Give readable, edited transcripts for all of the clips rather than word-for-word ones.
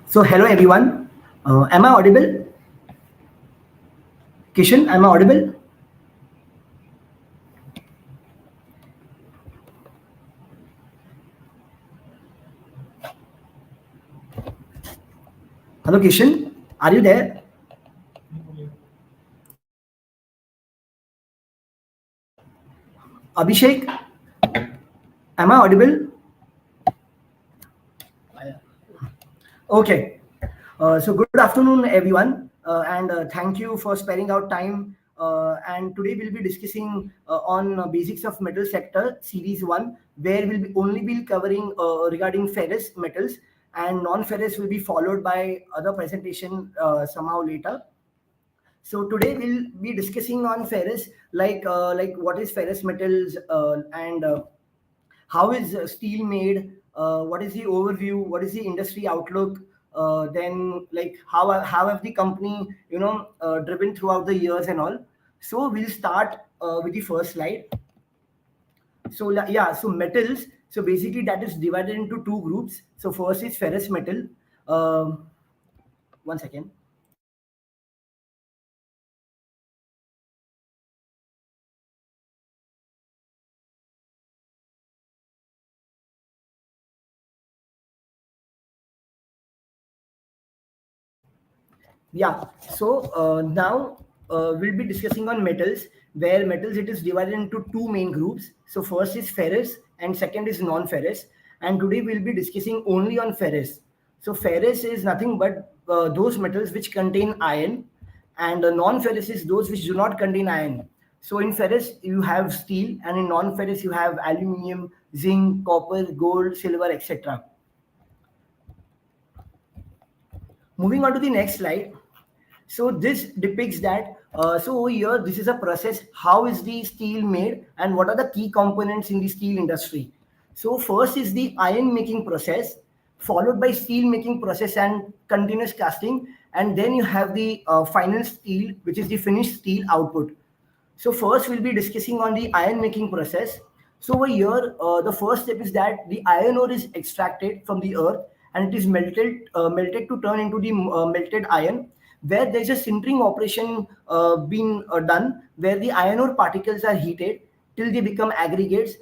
So hello everyone. Am I audible? Kishan, am I audible? Hello Kishan, are you there? Abhishek, am I audible? Okay. So good afternoon, everyone, and thank you for sparing out time. And today we'll be discussing on basics of metal sector, series one, where we'll only be covering regarding ferrous metals, and non-ferrous will be followed by other presentation somehow later. So today we'll be discussing on ferrous, like what is ferrous metals and how is steel made, what is the overview, what is the industry outlook, then like how have the company driven throughout the years and all. So we'll start with the first slide. So yeah, so metals. So basically that is divided into two groups. So first is ferrous metal. One second. Yeah, so now we'll be discussing on metals, where metals it is divided into two main groups. So first is ferrous and second is non-ferrous. And today we'll be discussing only on ferrous. So ferrous is nothing but those metals which contain iron, and non-ferrous is those which do not contain iron. So in ferrous you have steel, and in non-ferrous you have aluminium, zinc, copper, gold, silver, etc. Moving on to the next slide. So this depicts that, so over here, this is a process. How is the steel made and what are the key components in the steel industry? So first is the iron making process, followed by steel making process and continuous casting. And then you have the final steel, which is the finished steel output. So first we'll be discussing on the iron making process. So over here, the first step is that the iron ore is extracted from the earth and it is melted to turn into the melted iron, where there's a sintering operation being done, where the iron ore particles are heated till they become aggregates,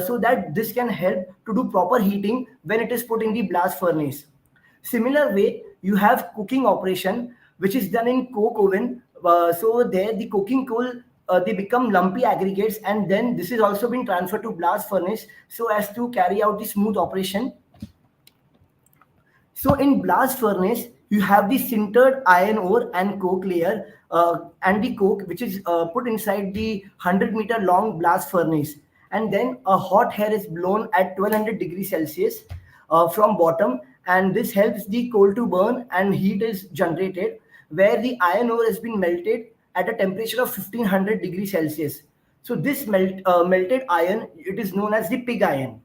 so that this can help to do proper heating when it is put in the blast furnace. Similar way, you have cooking operation, which is done in coke oven. So there, the coking coal they become lumpy aggregates, and then this is also been transferred to blast furnace so as to carry out the smooth operation. So in blast furnace, you have the sintered iron ore and coke layer, and the coke which is put inside the 100-meter long blast furnace, and then a hot air is blown at 1200 degrees Celsius from bottom, and this helps the coal to burn and heat is generated, where the iron ore has been melted at a temperature of 1500 degrees Celsius. So this melted iron, it is known as the pig iron.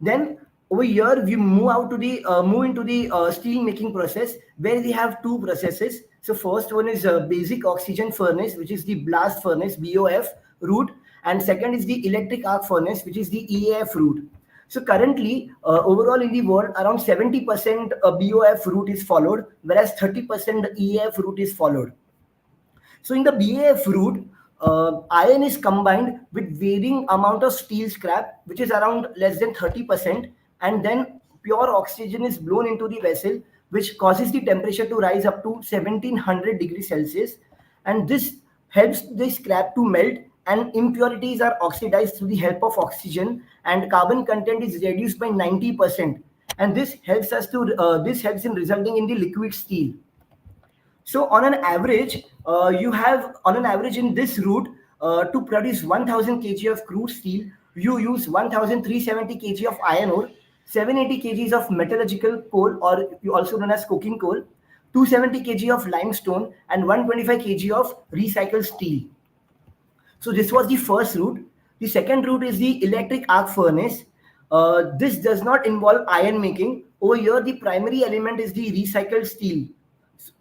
Then over here we move out to the move into the steel making process, where we have two processes. So first one is basic oxygen furnace, which is the blast furnace BOF route, and second is the electric arc furnace, which is the EAF route. So currently, overall in the world, around 70% BOF route is followed, whereas 30% EAF route is followed. So in the BAF route, iron is combined with varying amount of steel scrap, which is around less than 30%, and then pure oxygen is blown into the vessel, which causes the temperature to rise up to 1700 degrees Celsius, and this helps the scrap to melt, and impurities are oxidized through the help of oxygen, and carbon content is reduced by 90%, and this helps us to this helps in resulting in the liquid steel. So on an average, you have on an average in this route, to produce 1000 kg of crude steel, you use 1370 kg of iron ore, 780 kgs of metallurgical coal, or you also known as coking coal, 270 kg of limestone, and 125 kg of recycled steel. So this was the first route. The second route is the electric arc furnace. This does not involve iron making. Over here, the primary element is the recycled steel.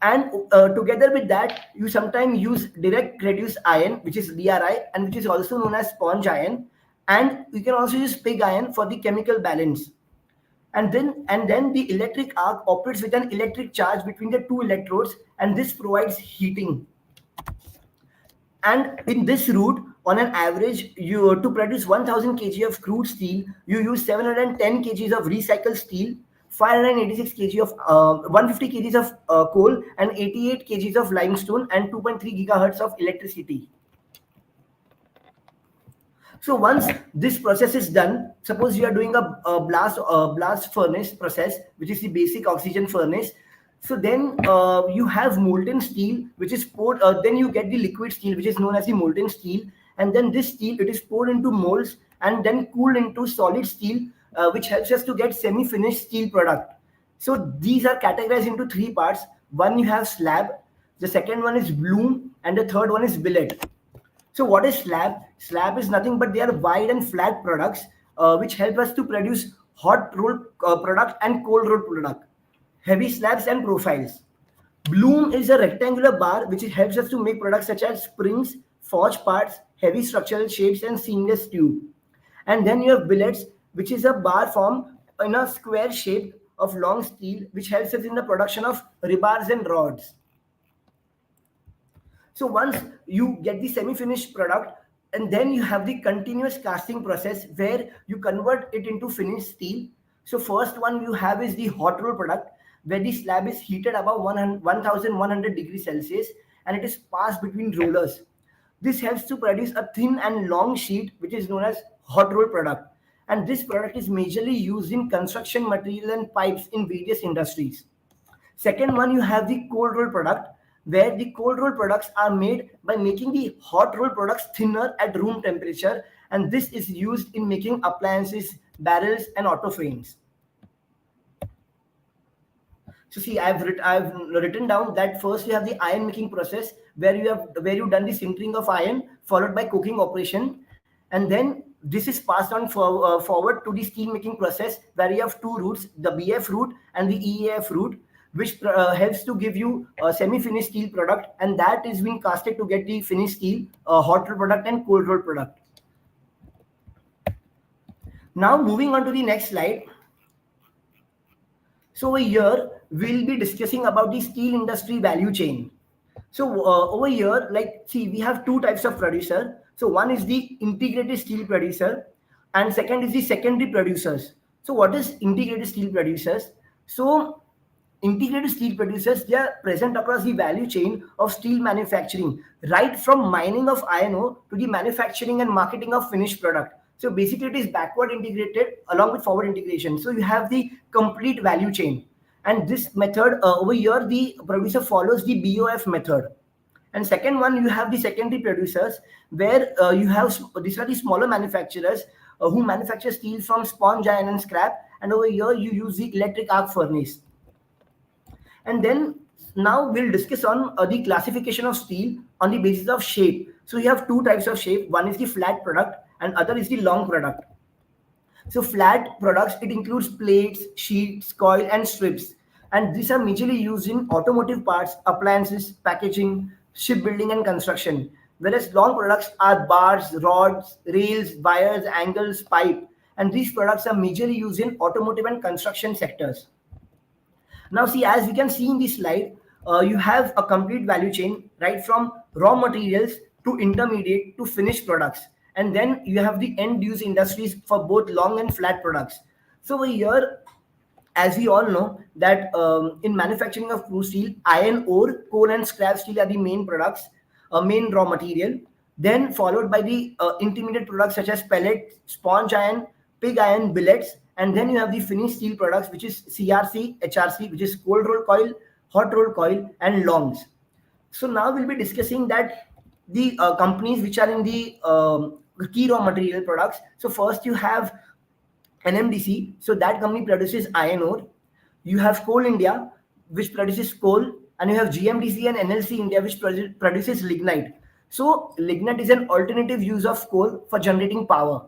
And together with that, you sometimes use direct reduced iron, which is DRI, and which is also known as sponge iron. And you can also use pig iron for the chemical balance. And then the electric arc operates with an electric charge between the two electrodes, and this provides heating. And in this route, on an average, you to produce 1000 kg of crude steel, you use 710 kgs of recycled steel, 586 kg of 150 kgs of coal, and 88 kgs of limestone, and 2.3 gigahertz of electricity. So once this process is done, suppose you are doing a blast furnace process, which is the basic oxygen furnace. So then you have molten steel, which is poured. Then you get the liquid steel, which is known as the molten steel, and then this steel, it is poured into molds and then cooled into solid steel, which helps us to get semi-finished steel product. So these are categorized into three parts. One, you have slab. The second one is bloom, and the third one is billet. So what is slab? Slab is nothing but they are wide and flat products which help us to produce hot roll product and cold roll product, heavy slabs and profiles. Bloom is a rectangular bar which helps us to make products such as springs, forged parts, heavy structural shapes, and seamless tube. And then you have billets, which is a bar form in a square shape of long steel which helps us in the production of rebars and rods. So once you get the semi-finished product, and then you have the continuous casting process where you convert it into finished steel. So first one you have is the hot roll product, where the slab is heated above 1100 degrees Celsius and it is passed between rollers. This helps to produce a thin and long sheet which is known as hot roll product. And this product is majorly used in construction material and pipes in various industries. Second one, you have the cold roll product, where the cold roll products are made by making the hot roll products thinner at room temperature, and this is used in making appliances, barrels, and auto frames. So see, I've written down that first you have the iron making process where you've done the sintering of iron followed by coking operation, and then this is passed on forward to the steel making process where you have two routes, the BF route and the EAF route, which helps to give you a semi-finished steel product, and that is being casted to get the finished steel, hot roll product and cold roll product. Now moving on to the next slide. So over here, we'll be discussing about the steel industry value chain. So over here, like, see, we have two types of producer. So one is the integrated steel producer, and second is the secondary producers. So what is integrated steel producers? So integrated steel producers, they are present across the value chain of steel manufacturing, right from mining of iron ore to the manufacturing and marketing of finished product. So basically it is backward integrated along with forward integration. So you have the complete value chain. And this method over here, the producer follows the BOF method. And second one, you have the secondary producers, where you have, these are the smaller manufacturers who manufacture steel from sponge iron and scrap. And over here, you use the electric arc furnace. And then now we'll discuss on the classification of steel on the basis of shape. So you have two types of shape. One is the flat product and other is the long product. So flat products, it includes plates, sheets, coil, and strips. And these are majorly used in automotive parts, appliances, packaging, shipbuilding, and construction. Whereas long products are bars, rods, rails, wires, angles, pipe. And these products are majorly used in automotive and construction sectors. Now see, as we can see in this slide, you have a complete value chain, right from raw materials to intermediate to finished products. And then you have the end use industries for both long and flat products. So over here, as we all know that in manufacturing of crude steel, iron ore, coal and scrap steel are the main products, main raw material. Then followed by the intermediate products such as pellet, sponge iron, pig iron, billets. And then you have the finished steel products, which is CRC, HRC, which is cold roll coil, hot roll coil, and longs. So now we'll be discussing that the companies which are in the key raw material products. So first you have NMDC. So that company produces iron ore. You have Coal India, which produces coal, and you have GMDC and NLC India, which produces lignite. So lignite is an alternative use of coal for generating power.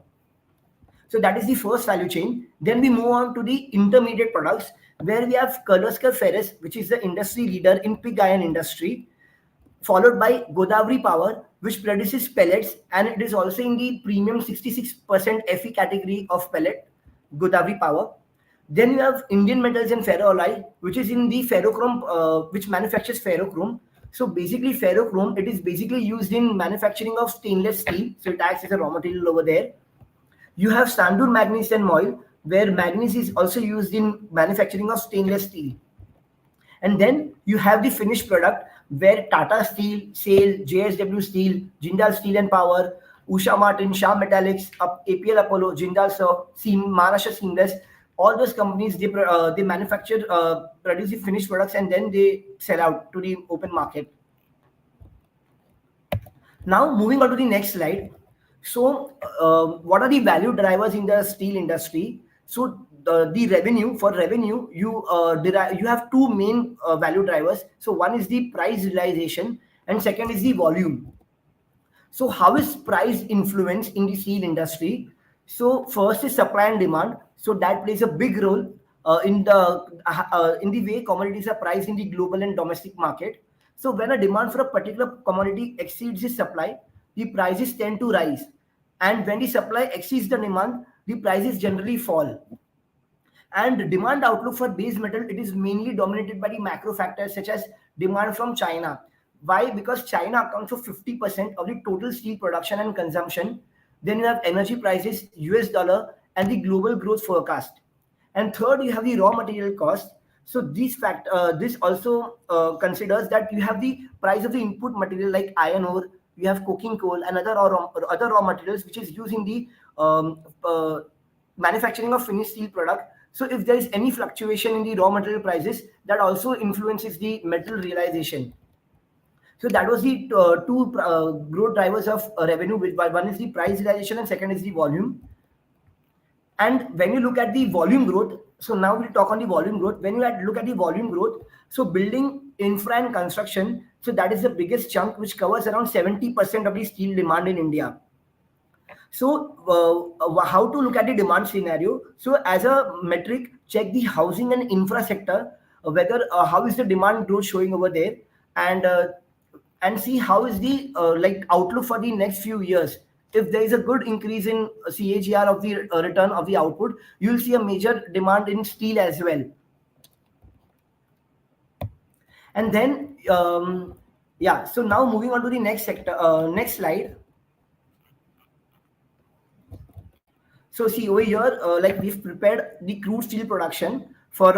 So that is the first value chain. Then we move on to the intermediate products, where we have Kirloskar Ferrous, which is the industry leader in pig iron industry, followed by Godavari Power, which produces pellets, and it is also in the premium 66% Fe category of pellet, Godavari Power. Then you have Indian Metals and Ferroalloy, which is in the ferrochrome, which manufactures ferrochrome. So basically, ferrochrome, it is basically used in manufacturing of stainless steel. So it acts as a raw material over there. You have Sandur Manganese and Moil, where manganese is also used in manufacturing of stainless steel. And then you have the finished product where Tata Steel, SAIL, JSW Steel, Jindal Steel and Power, Usha Martin, Shah Metallics, APL Apollo, Jindal Saw, Maharashtra Seamless, all those companies, they manufacture, produce the finished products, and then they sell out to the open market. Now moving on to the next slide. So what are the value drivers in the steel industry? So the revenue, for revenue, you have two main value drivers. So one is the price realization and second is the volume. So how is price influence in the steel industry? So first is supply and demand. So that plays a big role in the way commodities are priced in the global and domestic market. So when a demand for a particular commodity exceeds the supply, the prices tend to rise. And when the supply exceeds the demand, the prices generally fall. And demand outlook for base metal, it is mainly dominated by the macro factors such as demand from China. Why? Because China accounts for 50% of the total steel production and consumption. Then you have energy prices, US dollar, and the global growth forecast. And third, you have the raw material cost. So this also considers that you have the price of the input material like iron ore, you have coking coal, and other raw materials which is used in the manufacturing of finished steel product. So if there is any fluctuation in the raw material prices, that also influences the metal realization. So that was the two growth drivers of revenue. One is the price realization and second is the volume. And when you look at the volume growth, so now we'll talk on the volume growth. When you look at the volume growth, so building, infra and construction, so that is the biggest chunk which covers around 70% of the steel demand in India. So how to look at the demand scenario? So as a metric, check the housing and infra sector, whether how is the demand growth showing over there, and see how is the like outlook for the next few years. If there is a good increase in CAGR of the return of the output, you will see a major demand in steel as well. And then yeah, so now moving on to the next sector, next slide. So see over here, like we've prepared the crude steel production for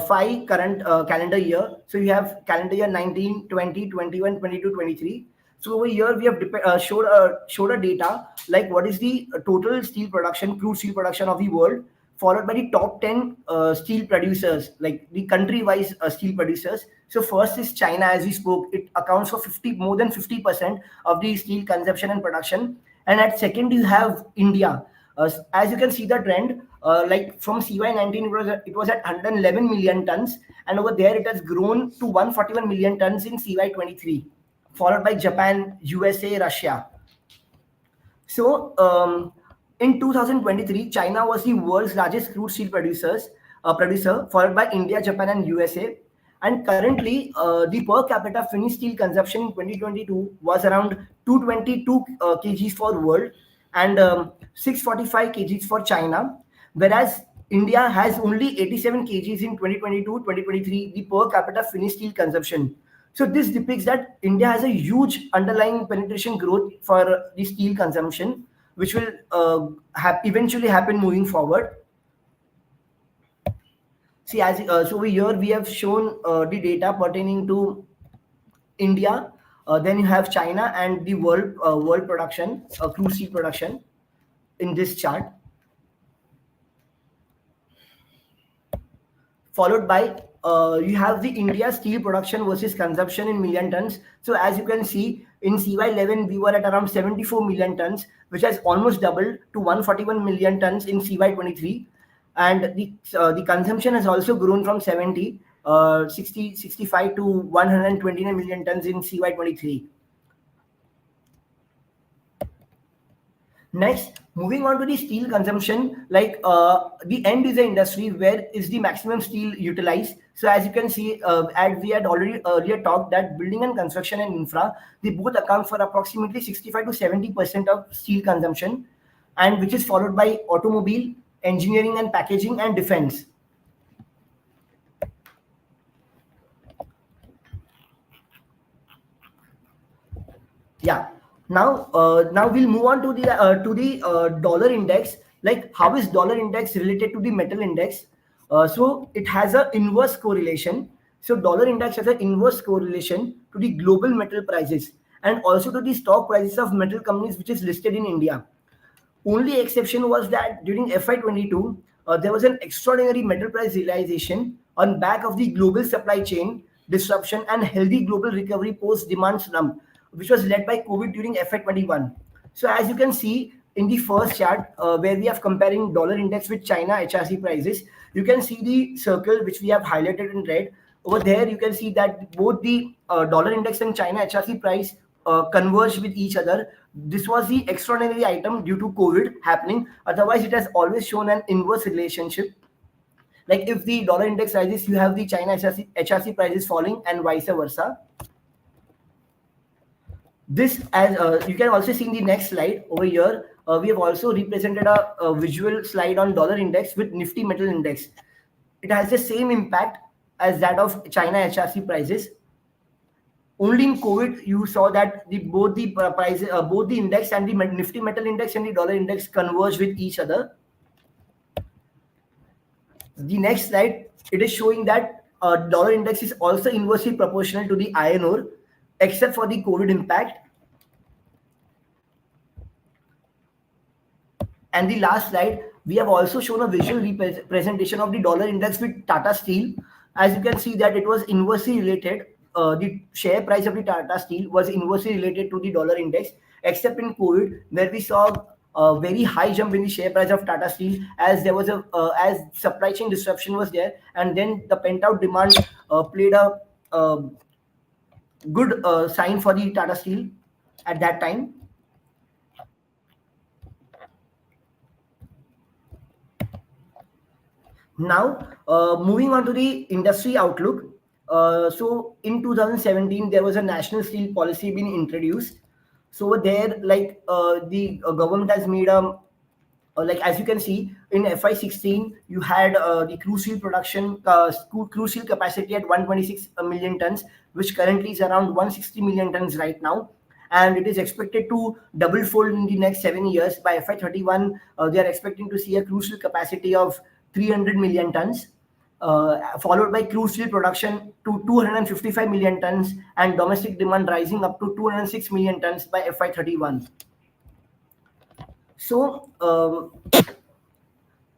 5 current calendar year. So you have calendar year 19, 20, 21, 22, 23. So over here we have showed a data like what is the total steel production, crude steel production of the world, followed by the top 10 steel producers, like the country-wise steel producers. So first is China, as we spoke, it accounts for more than 50% of the steel consumption and production. And at second you have India. As you can see the trend, like from CY19 it was at 111 million tons, and over there it has grown to 141 million tons in CY23, followed by Japan, USA, Russia. So in 2023, China was the world's largest crude steel producer, followed by India, Japan, and USA. And currently, the per capita finished steel consumption in 2022 was around 222 kgs for world and 645 kgs for China, whereas India has only 87 kgs in 2022-2023, the per capita finished steel consumption. So this depicts that India has a huge underlying penetration growth for the steel consumption, which will eventually happen moving forward. See, as so over here we have shown the data pertaining to India. Then you have China and the world production, crude steel production in this chart, followed by you have the India steel production versus consumption in million tons. So as you can see, in CY11 we were at around 74 million tons, which has almost doubled to 141 million tons in CY23, and the consumption has also grown from 65 to 129 million tons in CY23. Next, moving on to the steel consumption, like the end user industry, where is the maximum steel utilized? So as you can see, as we had already earlier talked, that building and construction and infra, they both account for approximately 65 to 70% of steel consumption, and which is followed by automobile, engineering and packaging, and defense. Yeah. Now we'll move on to the dollar index. Like, how is dollar index related to the metal index? So it has a inverse correlation. So dollar index has an inverse correlation to the global metal prices and also to the stock prices of metal companies which is listed in India. Only exception was that during FY22, there was an extraordinary metal price realization on back of the global supply chain disruption and healthy global recovery post demand slump, which was led by COVID during FY21. So as you can see in the first chart, where we have comparing dollar index with China HRC prices, you can see the circle which we have highlighted in red. Over there, you can see that both the dollar index and China HRC price converged with each other. This was the extraordinary item due to COVID happening. Otherwise, it has always shown an inverse relationship. Like if the dollar index rises, you have the China HRC prices falling and vice versa. This, as you can also see in the next slide over here, we have also represented a visual slide on dollar index with Nifty Metal Index. It has the same impact as that of China HRC prices. Only in COVID you saw that both the prices, both the index and the Nifty Metal Index and the dollar index converge with each other. The next slide, it is showing that dollar index is also inversely proportional to the iron ore, except for the COVID impact. And the last slide, we have also shown a visual representation of the dollar index with Tata Steel. As you can see that it was inversely related. The share price of the Tata Steel was inversely related to the dollar index, except in COVID, where we saw a very high jump in the share price of Tata Steel, as there was a as supply chain disruption was there, and then the pent out demand played a good sign for the Tata Steel at that time. Now, moving on to the industry outlook. So in 2017, there was a national steel policy being introduced. So there, like the government has made a like as you can see in FY16, you had the crude steel production, crude steel capacity at 126 million tons, which currently is around 160 million tons right now. And it is expected to double fold in the next 7 years. By FY31, they are expecting to see a crude steel capacity of 300 million tons, followed by crude steel production to 255 million tons and domestic demand rising up to 206 million tons by FY31. So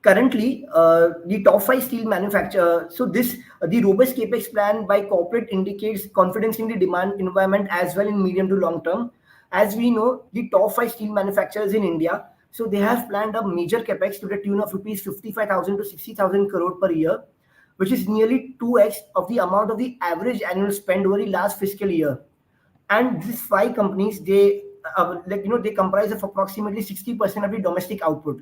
currently, the top five steel manufacturer. So this the robust capex plan by corporate indicates confidence in the demand environment as well in medium to long term. As we know, the top five steel manufacturers in India, so they have planned a major capex to the tune of rupees 55,000 to 60,000 crore per year, which is nearly 2x of the amount of the average annual spend over the last fiscal year. And these five companies, they they comprise of approximately 60% of the domestic output.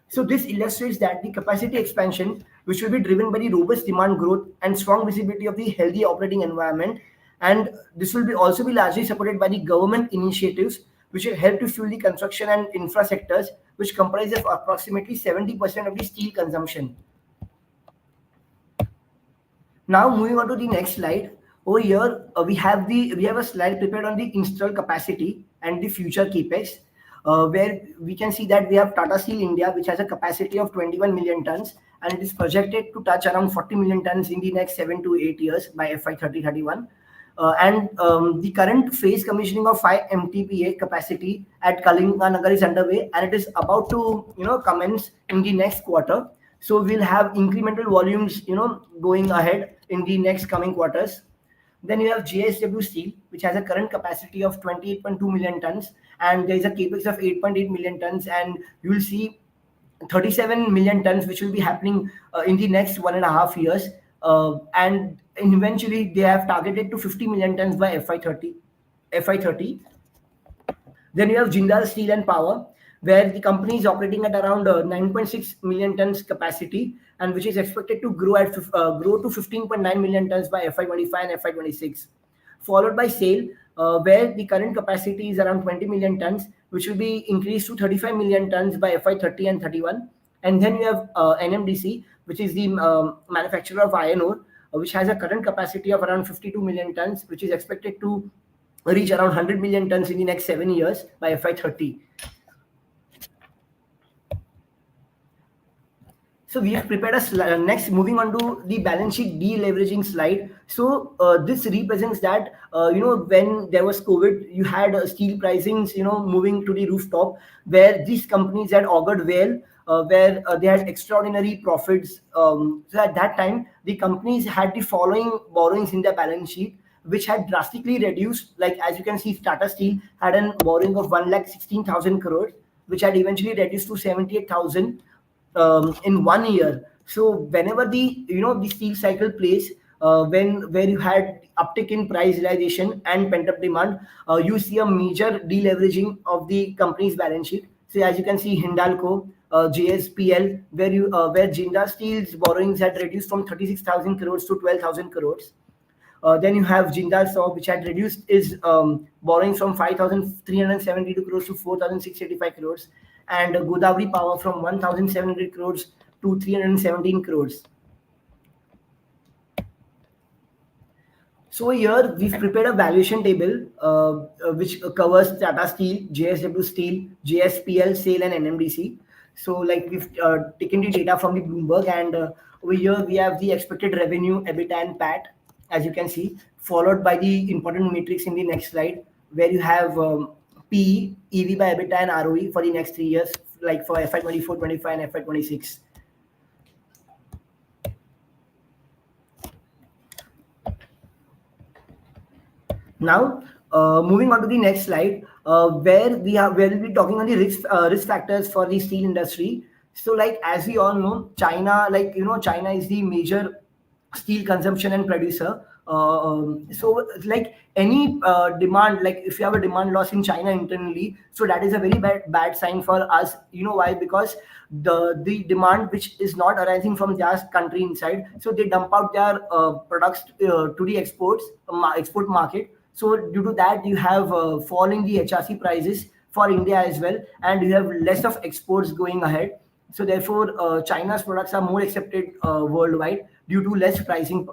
So this illustrates that the capacity expansion, which will be driven by the robust demand growth and strong visibility of the healthy operating environment, and this will be also be largely supported by the government initiatives, which will help to fuel the construction and infra sectors, which comprise of approximately 70% of the steel consumption. Now moving on to the next slide. Over here, we have a slide prepared on the installed capacity and the future capex, where we can see that we have Tata Steel India, which has a capacity of 21 million tons, and it is projected to touch around 40 million tons in the next 7 to 8 years by FY 3031. The current phase commissioning of 5 MTPA capacity at Kalinganagar is underway, and it is about to commence in the next quarter. So we'll have incremental volumes going ahead in the next coming quarters. Then you have JSW Steel, which has a current capacity of 28.2 million tons, and there is a capex of 8.8 million tons, and you will see 37 million tons, which will be happening in the next 1.5 years. And eventually, they have targeted to 50 million tons by FY30. Then you have Jindal Steel and Power, where the company is operating at around 9.6 million tons capacity, and which is expected to grow to 15.9 million tons by FY25 and FY26, followed by SAIL, where the current capacity is around 20 million tons, which will be increased to 35 million tons by FY30 and 31. And then you have NMDC, which is the manufacturer of iron ore, which has a current capacity of around 52 million tons, which is expected to reach around 100 million tons in the next 7 years by FY30. So we have prepared a next, moving on to the balance sheet deleveraging slide. So this represents that when there was COVID, you had steel pricings moving to the rooftop, where these companies had augured well, where they had extraordinary profits. So at that time, the companies had the following borrowings in their balance sheet, which had drastically reduced. Like as you can see, Tata Steel had a borrowing of 1,16,000 crores, which had eventually reduced to 78,000 in 1 year. So whenever the steel cycle plays, when where you had uptick in price realization and pent up demand, you see a major deleveraging of the company's balance sheet. So as you can see, Hindalco, JSPL, where Jindal Steel's borrowings had reduced from 36,000 crores to 12,000 crores. Then you have Jindal Saw, which had reduced its borrowings from 5,372 crores to 4,685 crores, and Godavari Power from 1,700 crores to 317 crores. So here we've prepared a valuation table which covers Tata Steel, JSW Steel, JSPL, SAIL, and NMDC. So like we've taken the data from the Bloomberg, and over here we have the expected revenue, EBITDA, and PAT, as you can see, followed by the important matrix in the next slide, where you have PE, EV by EBITDA, and ROE for the next 3 years, like for FY24, 25, and FY26. Now, moving on to the next slide, where we'll be talking on the risk factors for the steel industry. So, like as we all know, China, China is the major steel consumption and producer. So, like any demand, like if you have a demand loss in China internally, so that is a very bad sign for us. You know why? Because the demand which is not arising from their country inside, so they dump out their products to the export market. So due to that, you have falling the HRC prices for India as well, and you have less of exports going ahead. So therefore, China's products are more accepted worldwide due to less pricing.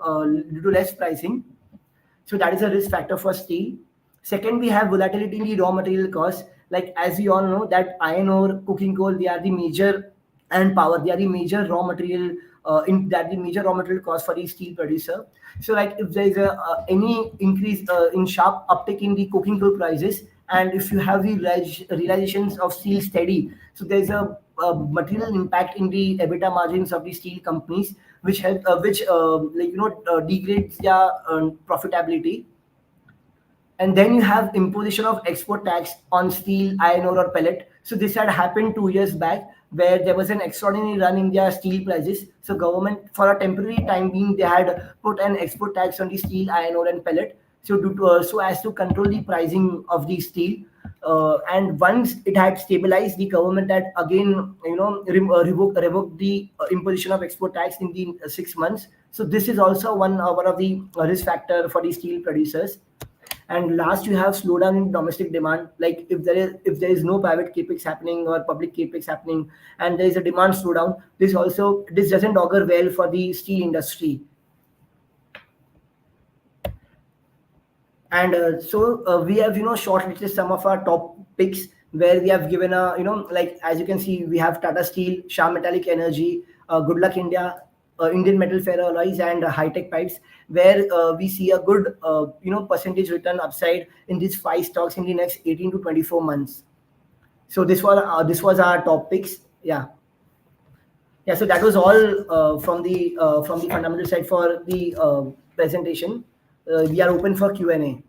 So that is a risk factor for steel. Second, we have volatility in the raw material costs. Like as we all know that iron ore, coking coal, they are the major, and power, they are the major raw material. That the major raw material cost for the steel producer. So like if there is any increase in sharp uptick in the coking coal prices, and if you have the realizations of steel steady, so there's a material impact in the EBITDA margins of the steel companies, which degrades their profitability. And then you have imposition of export tax on steel, iron ore, or pellet. So this had happened 2 years back, where there was an extraordinary run in their steel prices. So government, for a temporary time being, they had put an export tax on the steel, iron ore, and pellet. So so as to control the pricing of the steel. And once it had stabilized, the government had again revoked the imposition of export tax in the 6 months. So this is also one of the risk factor for the steel producers. And last, you have slowdown in domestic demand. Like if there is no private capex happening or public capex happening, and there is a demand slowdown, this doesn't augur well for the steel industry. And so we have shortlisted some of our top picks, where we have given a like as you can see, we have Tata Steel, Shah Metallic Energy, Good Luck India, Indian Metal Ferroalloys, and High Tech Pipes, where we see a good percentage return upside in these five stocks in the next 18 to 24 months. So this was our top picks. Yeah. So that was all from the fundamental side for the presentation. We are open for Q&A.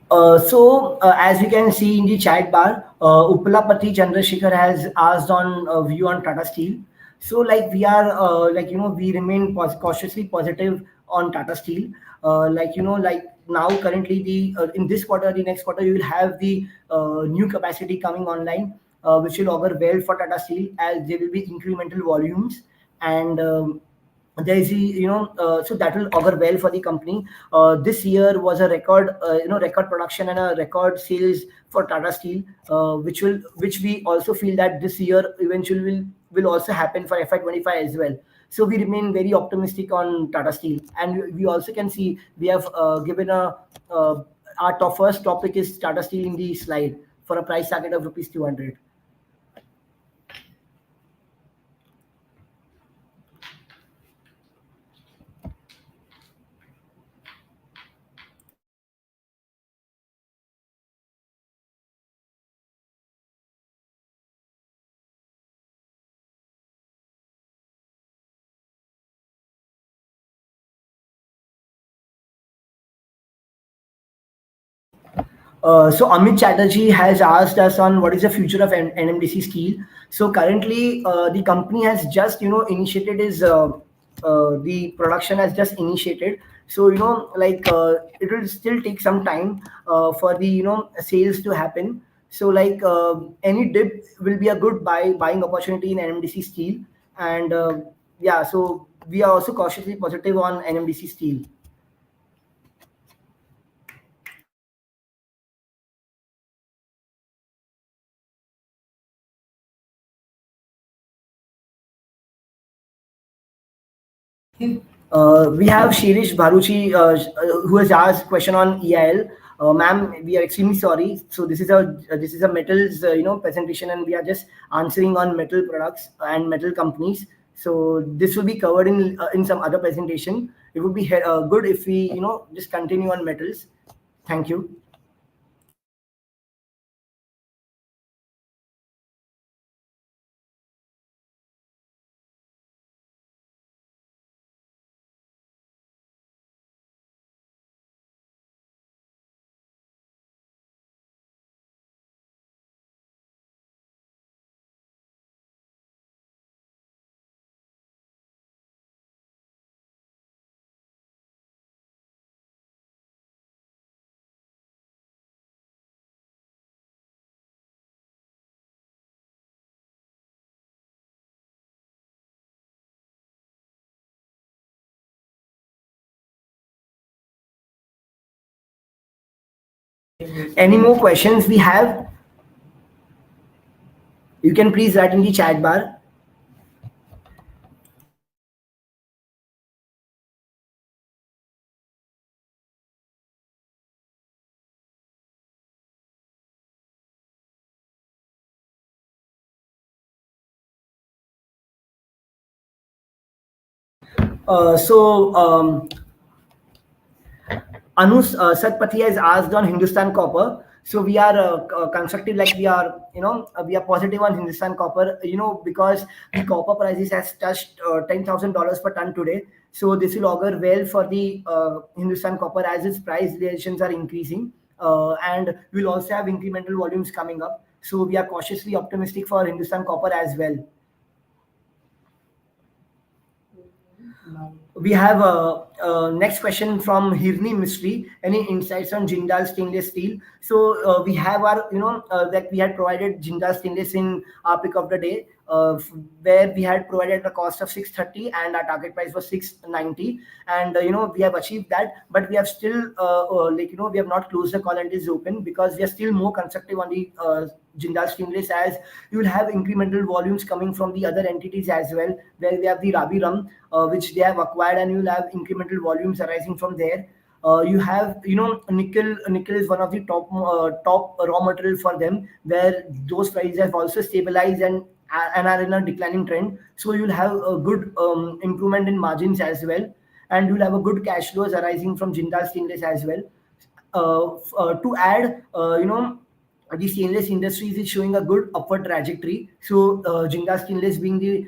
As you can see in the chat bar, Uppalapati Chandrasekhar has asked on view on Tata Steel. So, like we are, we remain cautiously positive on Tata Steel. Like now currently the in this quarter, the next quarter, you will have the new capacity coming online, which will augur well for Tata Steel as there will be incremental volumes and. There is so that will augur well for the company. This year was a record record production and a record sales for Tata Steel, which we also feel that this year eventually will also happen for FY25 as well. So we remain very optimistic on Tata Steel, and we also can see we have given a our first topic is Tata Steel in the slide for a price target of rupees 200. So Amit Chatterjee has asked us on what is the future of NMDC Steel. So currently, the company has just initiated his the production has just initiated. So it will still take some time for the sales to happen. So any dip will be a good buying opportunity in NMDC Steel, and yeah, so we are also cautiously positive on NMDC Steel. We have Shirish Bharuchi who has asked question on EIL. Ma'am, we are extremely sorry. So this is a metals presentation, and we are just answering on metal products and metal companies. So this will be covered in some other presentation. It would be good if we just continue on metals. Thank you. Any more questions we have? You can please write in the chat bar. Uh, so um, Anus Satpathy has asked on Hindustan Copper. So we are constructive, like we are positive on Hindustan Copper, because the copper prices has touched $10,000 per ton today. So this will augur well for the Hindustan Copper as its price realizations are increasing, and we'll also have incremental volumes coming up. So we are cautiously optimistic for Hindustan Copper as well. We have a next question from Hirni Mystery. Any insights on Jindal Stainless Steel? So we have our, that we had provided Jindal Stainless in our pick of the day, where we had provided the cost of 630 and our target price was 690. And we have achieved that, but we have still we have not closed the call and it is open because we are still more constructive on the Jindal Stainless, as you will have incremental volumes coming from the other entities as well, where we have the Rabi Rum, which they have acquired, and you will have incremental volumes arising from there. You have, nickel. Nickel is one of the top raw material for them, where those prices have also stabilized and are in a declining trend. So you'll have a good improvement in margins as well, and you'll have a good cash flows arising from Jindal Stainless as well. To add, the stainless industries is showing a good upward trajectory. So Jindal Stainless being the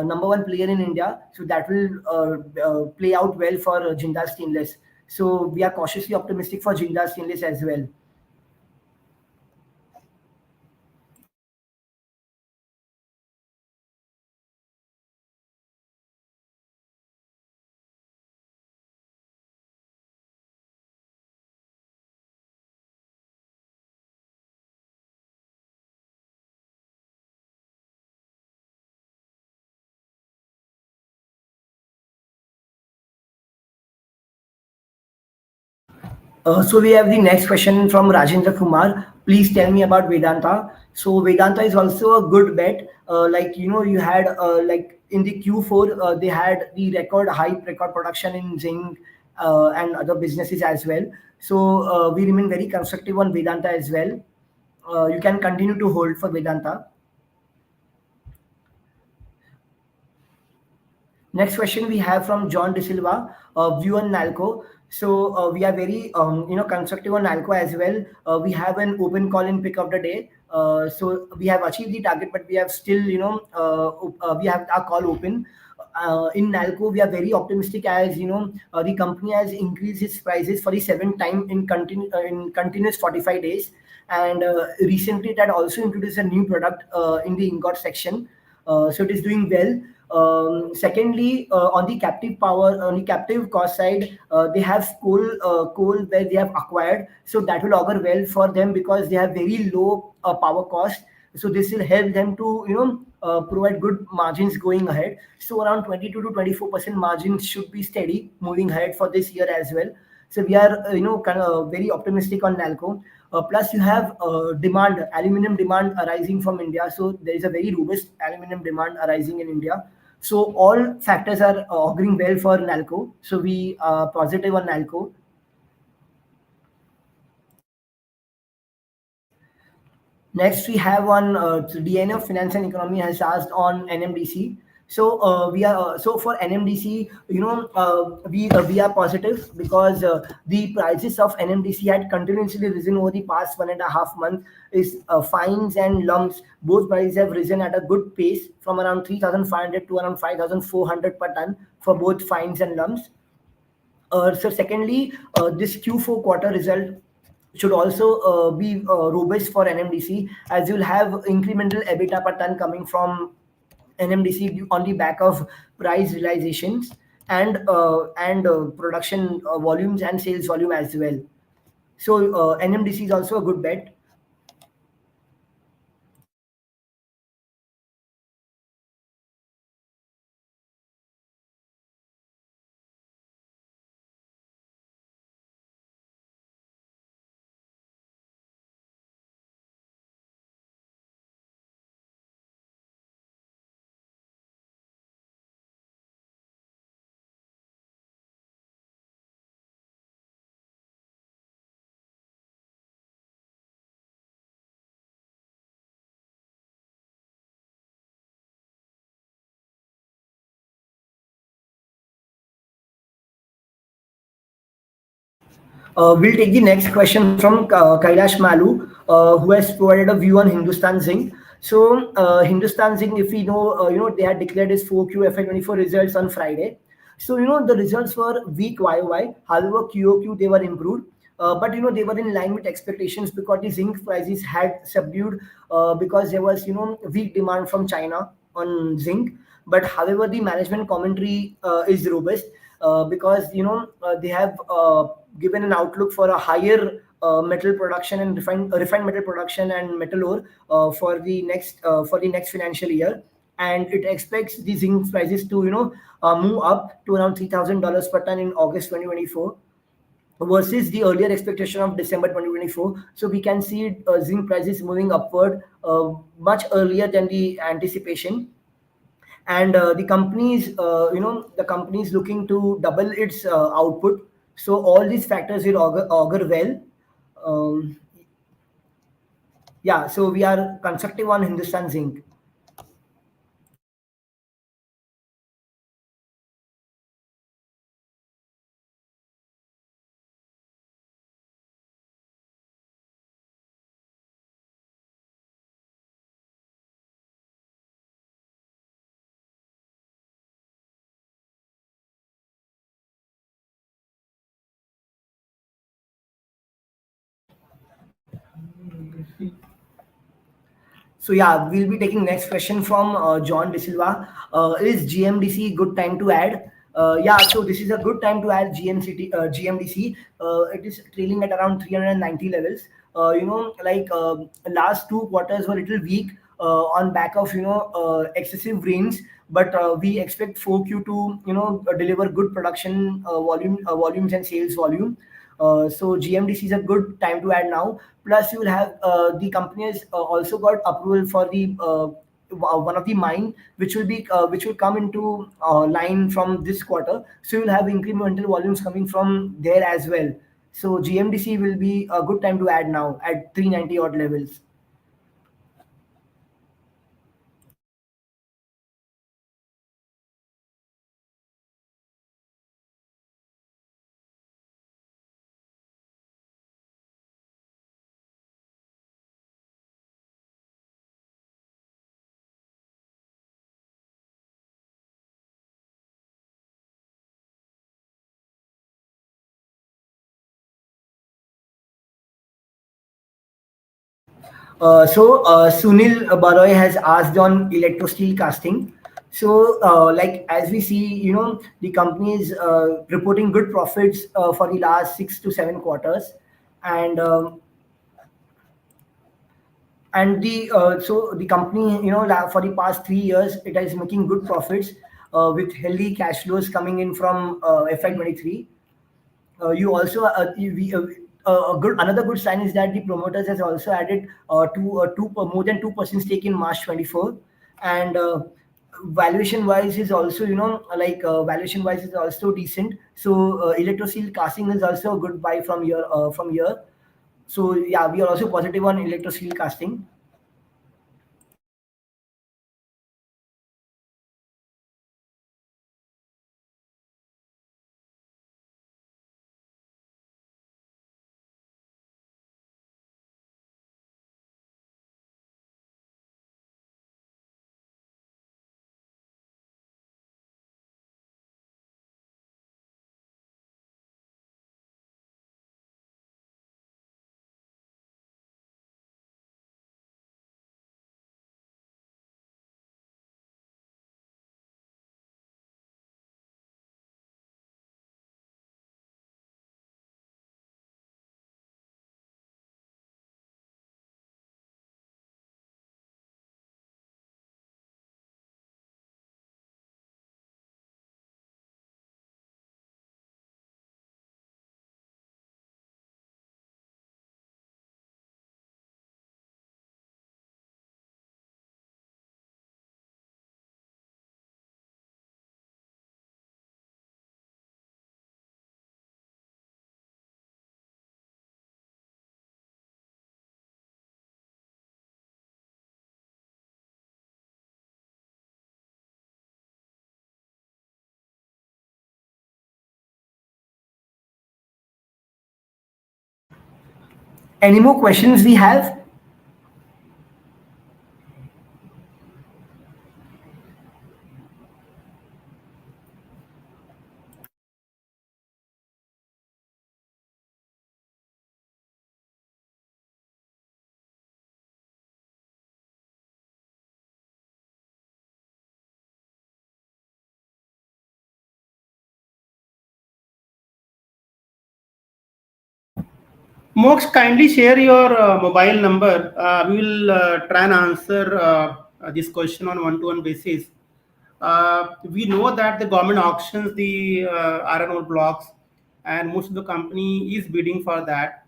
number one player in India, so that will play out well for Jindal Stainless. So we are cautiously optimistic for Jindal Stainless as well. So we have the next question from Rajendra Kumar. Please tell me about Vedanta. So Vedanta is also a good bet. Like you had like in the Q4 they had the record production in zinc and other businesses as well. So we remain very constructive on Vedanta as well. You can continue to hold for Vedanta. Next question we have from John De Silva, view on Nalco. So we are very constructive on Nalco as well. We have an open call in pick of the day. So we have achieved the target, but we have still we have our call open. In Nalco, we are very optimistic as the company has increased its prices for the seventh time in continuous 45 days, and recently it had also introduced a new product in the ingot section. So it is doing well. Secondly, on the captive cost side, they have coal where they have acquired, so that will augur well for them because they have very low power cost. So this will help them to provide good margins going ahead. So around 22 to 24% margins should be steady moving ahead for this year as well. So we are kind of very optimistic on Nalco. Plus, you have aluminum demand arising from India. So there is a very robust aluminum demand arising in India. So all factors are auguring well for Nalco. So we are positive on Nalco. Next, we have on DNA of Finance and Economy has asked on NMDC. So we are so for NMDC, we are positive because the prices of NMDC had continuously risen over the past 1.5 months. Is fines and lumps both prices have risen at a good pace from around 3,500 to around 5,400 per ton for both fines and lumps. So secondly, this Q4 quarter result should also be robust for NMDC as you'll have incremental EBITDA per ton coming from NMDC on the back of price realizations and production volumes and sales volume as well. So NMDC is also a good bet. We'll take the next question from Kailash Malu, who has provided a view on Hindustan Zinc. So, Hindustan Zinc, if we know, they had declared its 4Q FY24 results on Friday. So, the results were weak YOY. However, QOQ, they were improved. But, they were in line with expectations because the zinc prices had subdued because there was, weak demand from China on zinc. But, however, the management commentary is robust because, they have given an outlook for a higher metal production and refined metal production and metal ore for the next financial year, and it expects the zinc prices to move up to around $3,000 per ton in August 2024 versus the earlier expectation of December 2024. So we can see zinc prices moving upward much earlier than the anticipation, and the company is looking to double its output. So all these factors will augur well. um, yeah, so we are constructive on Hindustan Zinc. So yeah, we'll be taking next question from John De Silva. Is GMDC good time to add? Yeah, so this is a good time to add GMDC. It is trailing at around 390 levels. Last two quarters were a little weak on back of excessive rains, but we expect 4Q to deliver good production volumes and sales volume. So GMDC is a good time to add now. Plus, you will have the company has also got approval for the one of the mine which will come into line from this quarter. So you'll have incremental volumes coming from there as well. So GMDC will be a good time to add now at 390 odd levels. Sunil Baroy has asked on electro steel casting. So, like as we see, the company is reporting good profits for the last 6 to 7 quarters, and the company, for the past 3 years, it is making good profits with healthy cash flows coming in from FY23. You also a good another good sign is that the promoters has also added more than 2% stake in March 24, and valuation wise is also, valuation wise is also decent. So electrosteel casting is also a good buy from here. So yeah, we are also positive on electrosteel casting. Any more questions we have? Mox, kindly share your mobile number. We will try and answer this question on one-to-one basis. We know that the government auctions the iron ore blocks, and most of the company is bidding for that.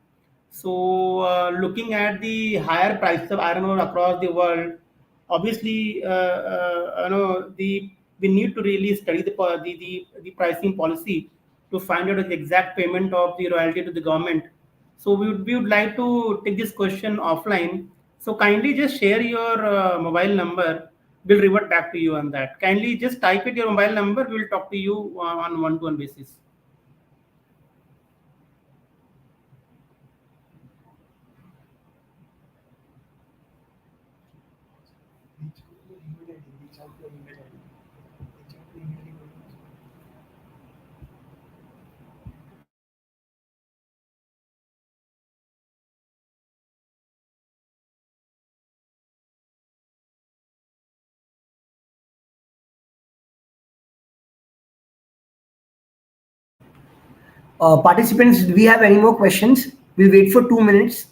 So, looking at the higher prices of iron ore across the world, obviously, the we need to really study the pricing policy to find out the exact payment of the royalty to the government. So we would like to take this question offline. So kindly just share your mobile number. We'll revert back to you on that. Kindly just type it your mobile number. We'll talk to you on one-to-one basis. Participants, do we have any more questions? We'll wait for 2 minutes.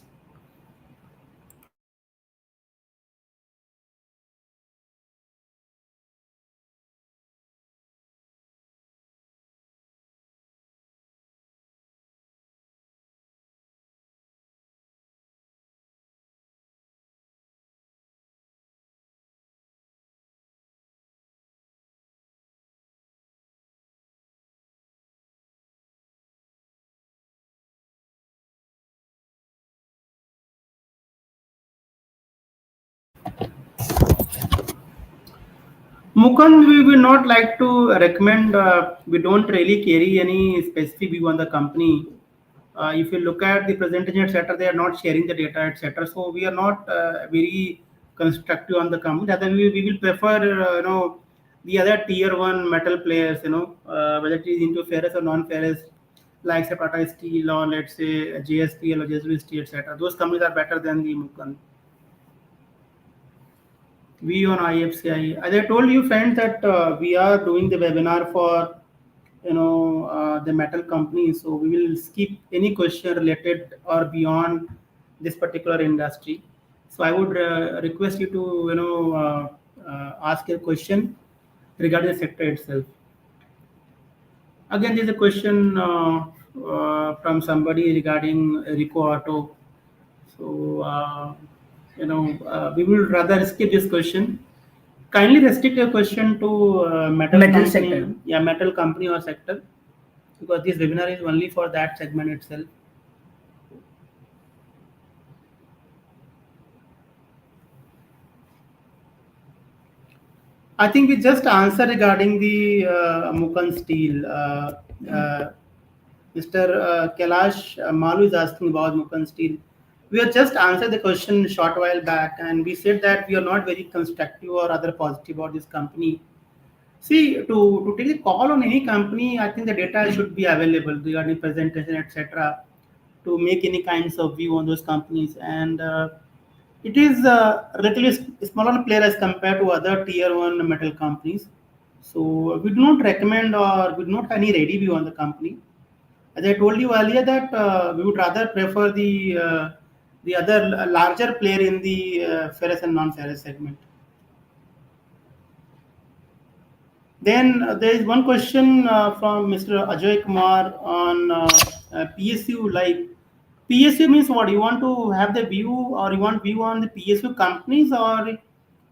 Mukund, we will not like to recommend. We don't really carry any specific view on the company. If you look at the presentation, etc., they are not sharing the data, etc. So we are not very constructive on the company. Rather, we will prefer, the other tier one metal players, whether it is into ferrous or non-ferrous, like say Tata Steel or let's say JSPL or JSW Steel, etc. Those companies are better than the Mukund. We on IFCI. As I told you, friends, that we are doing the webinar for the metal company. So we will skip any question related or beyond this particular industry. So I would request you to ask a question regarding the sector itself. Again, there's a question from somebody regarding Rico Auto. So we will rather skip this question. Kindly restrict your question to metal Metal company, sector. yeah, metal company or sector, because this webinar is only for that segment itself. I think we just answered regarding the Mukan Steel. Mr. Kailash Malu is asking about Mukan Steel. We have just answered the question a short while back, and we said that we are not very constructive or other positive about this company. See, to take a call on any company, I think the data should be available regarding presentation, etc., to make any kinds of view on those companies. And it is relatively smaller player as compared to other tier one metal companies. So we do not recommend or we do not have any ready view on the company. As I told you earlier, that we would rather prefer the other larger player in the ferrous and non-ferrous segment. Then there is one question from Mr. Ajay Kumar on PSU. Like PSU means what? You want to have the view, or you want view on the PSU companies, or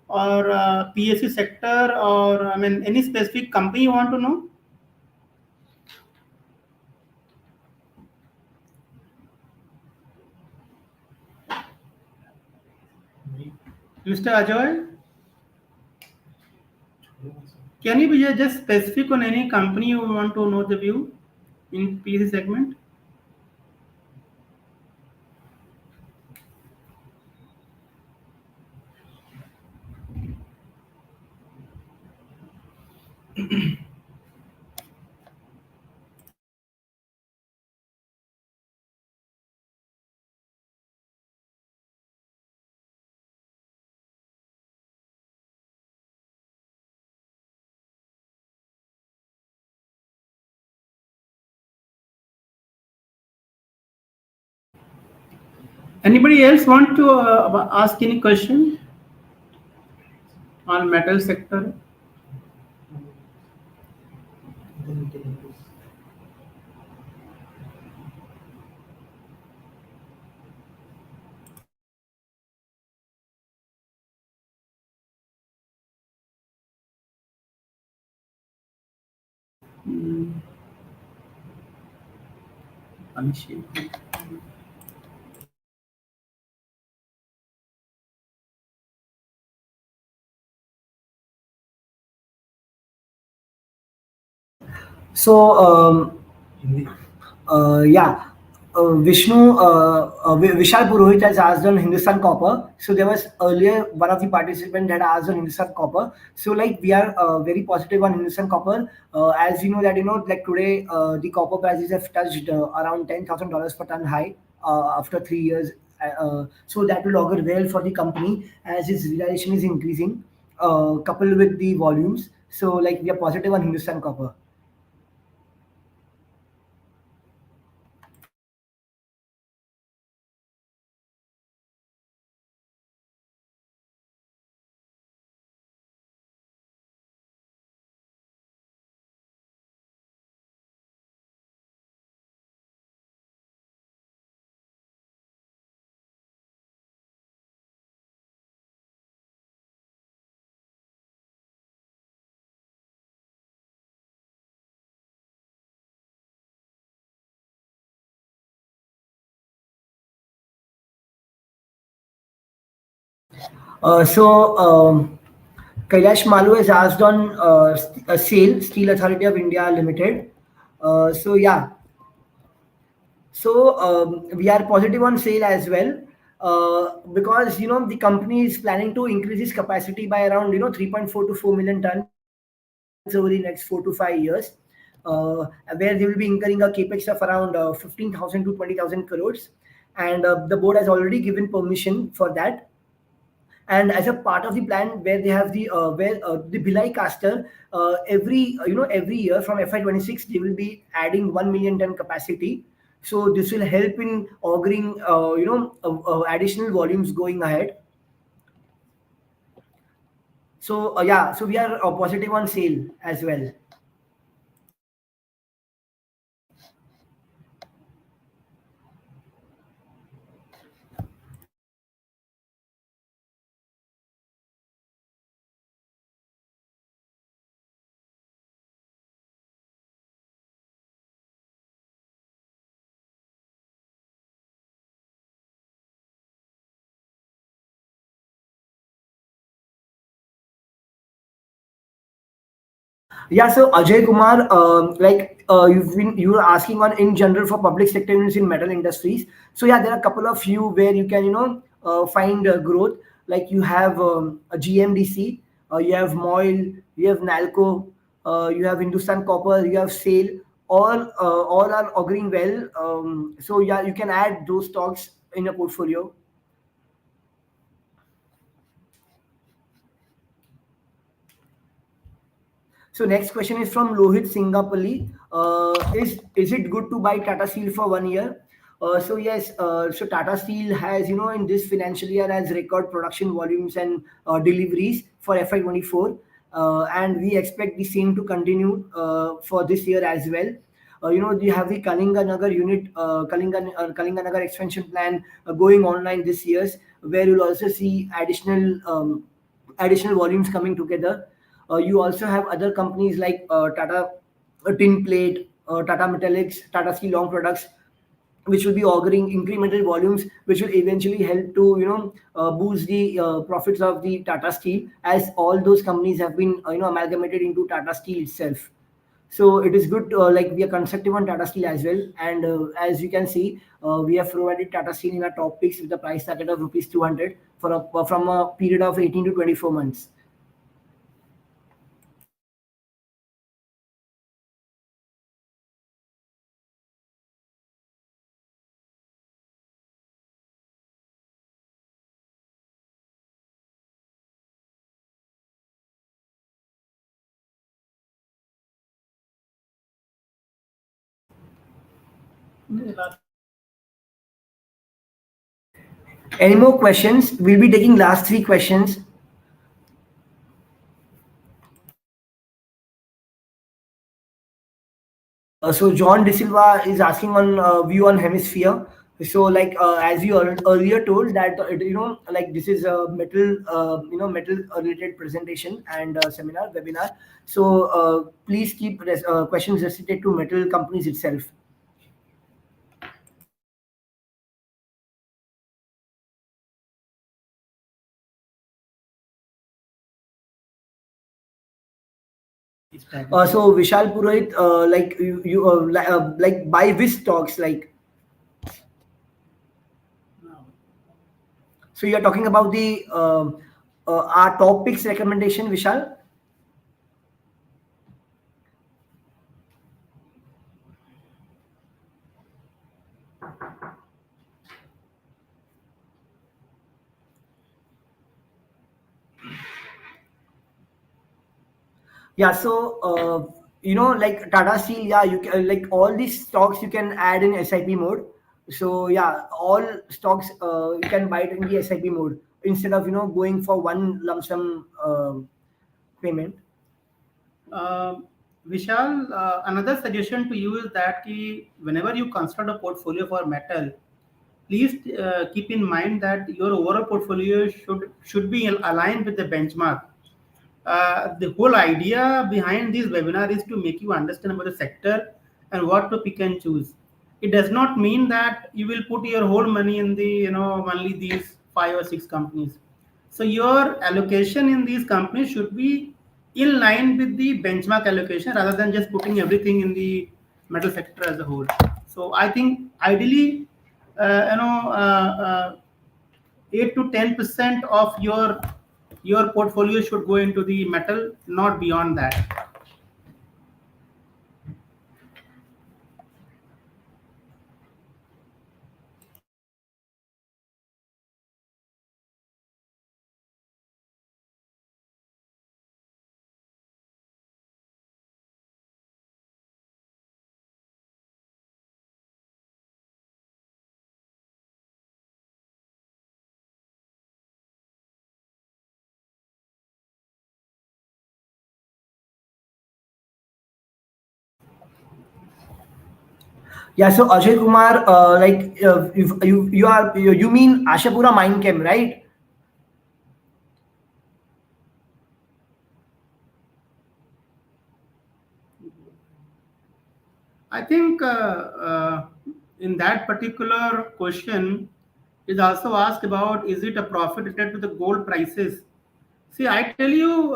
PSU sector, or I mean any specific company you want to know? Mr. Ajay, can you be just specific on any company you want to know the view in PSU segment? Anybody else want to ask any question on metal sector? Hmm, Abhishek. So yeah, Vishnu, Vishal Purohit has asked on Hindustan Copper. So there was earlier one of the participants had asked on Hindustan Copper. So like we are very positive on Hindustan Copper. As you know that like today the copper prices have touched around $10,000 per ton high after 3 years. So that will augur well for the company as its realization is increasing, coupled with the volumes. So like we are positive on Hindustan Copper. So Kailash Malu has asked on SAIL, Steel Authority of India Limited. So yeah, so we are positive on SAIL as well. Because the company is planning to increase its capacity by around 3.4 to 4 million tons over the next 4 to 5 years, where they will be incurring a capex of around 15,000 to 20,000 crores, and the board has already given permission for that. And as a part of the plan, where they have the Bhilai caster, every year from FY26 they will be adding 1 million ton capacity. So this will help in auguring additional volumes going ahead. So yeah, so we are positive on sale as well. Yeah, so Ajay Kumar, you were asking on in general for public sector units in metal industries. So yeah, there are a couple of few where you can find growth. Like you have a GMDC, you have Moil, you have Nalco, you have Hindustan Copper, you have SAIL. All are auguring well. So yeah, you can add those stocks in your portfolio. So next question is from Lohit Singapali. Is it good to buy Tata Steel for 1 year? So yes, so Tata Steel has in this financial year has record production volumes and deliveries for FY24, and we expect the same to continue for this year as well. You have the Kalinganagar unit, Kalinganagar expansion plan going online this year, where you'll also see additional volumes coming together. You also have other companies like Tata Tin Plate, Tata Metallics, Tata Steel Long Products, which will be auguring incremental volumes, which will eventually help to boost the profits of the Tata Steel, as all those companies have been amalgamated into Tata Steel itself. So it is good. Like we are constructive on Tata Steel as well, and as you can see, we have provided Tata Steel in our top picks with the price target of rupees 200 from a period of 18 to 24 months. Any more questions? We'll be taking last three questions. So John De Silva is asking on view on hemisphere. So like as you earlier told that like this is a metal related presentation and seminar webinar. So please keep questions restricted to metal companies itself. So Vishal Purohit, like like buy which stocks like. So you are talking about the our top picks recommendation, Vishal. Yeah, so like Tata Steel, yeah, you can like all these stocks you can add in SIP mode. So yeah, all stocks you can buy it in the SIP mode instead of going for one lump sum payment. Uh, Vishal, another suggestion to you is that whenever you construct a portfolio for metal, please keep in mind that your overall portfolio should be aligned with the benchmark. The whole idea behind this webinar is to make you understand about the sector and what to pick and choose. It does not mean that you will put your whole money in the only these 5 or 6 companies. So your allocation in these companies should be in line with the benchmark allocation rather than just putting everything in the metal sector as a whole. So I think ideally, uh, you know, uh, uh, 8 to 10% of your portfolio should go into the metal, not beyond that. Yeah, so Ajay Kumar, you mean Ashapura Mine Chem, right? I think in that particular question is also asked about, is it a profit related to the gold prices? See, I tell you,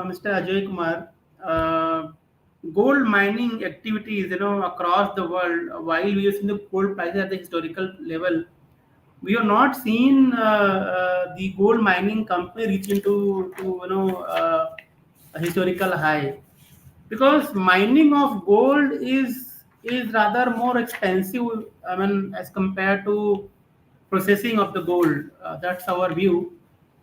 Mr. Ajay Kumar, uh, gold mining activities, across the world, while we are seeing the gold prices at the historical level, we have not seen the gold mining company reach into to a historical high, because mining of gold is rather more expensive, I mean, as compared to processing of the gold. That's our view.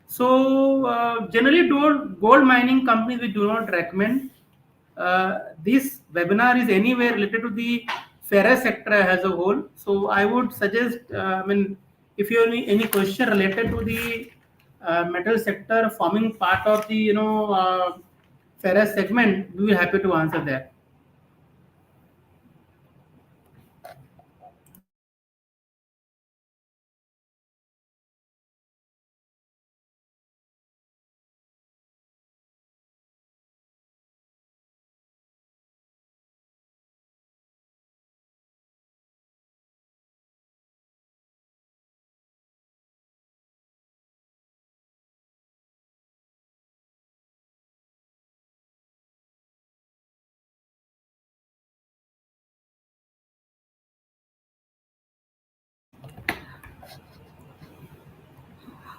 So generally, gold mining companies we do not recommend. This webinar is anyway related to the ferrous sector as a whole. So I would suggest, I mean, if you have any question related to the metal sector forming part of the ferrous segment, we will happy to answer that.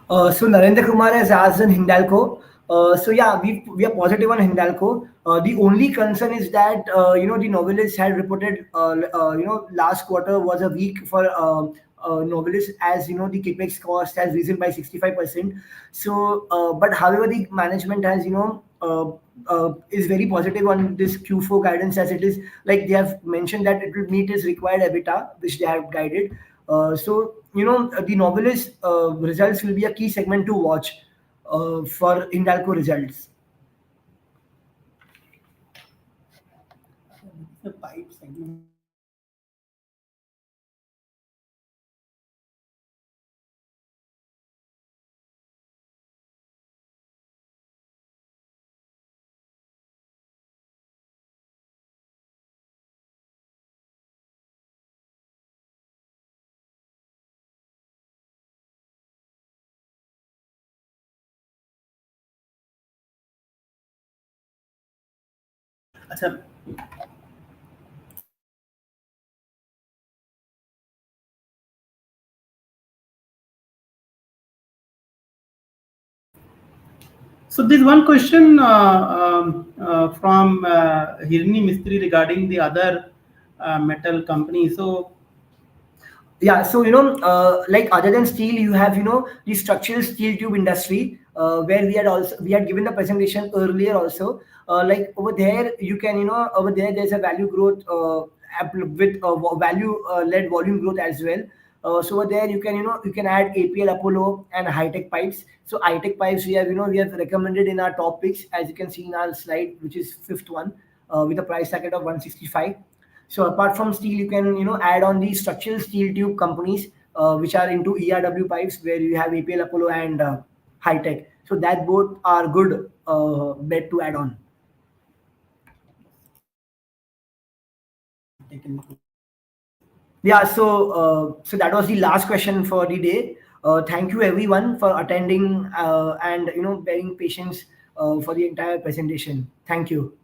So Narendra Kumar has asked on Hindalco. So yeah, we are positive on Hindalco. The only concern is that the Novelis had reported last quarter was a week for Novelis, as the capex cost has risen by 65%. So but however the management has is very positive on this Q4 guidance, as it is like they have mentioned that it will meet its required EBITDA which they have guided. The Novelis results will be a key segment to watch for Hindalco results. The pipe segment. अच्छा. So there's one question from Hirni Mistry regarding the other metal company. So Yeah, so like other than steel, you have the structural steel tube industry, where we had given the presentation earlier also. Like over there, you can over there there's a value growth with value led volume growth as well. So over there you can add APL Apollo and high tech pipes. So high tech pipes we have recommended in our top picks, as you can see in our slide, which is fifth one, with a price target of 165. So apart from steel, you can add on the structural steel tube companies, which are into ERW pipes, where you have APL Apollo and High Tech. So that both are good bet to add on. Yeah, so that was the last question for the day. Thank you everyone for attending and bearing patience for the entire presentation. Thank you.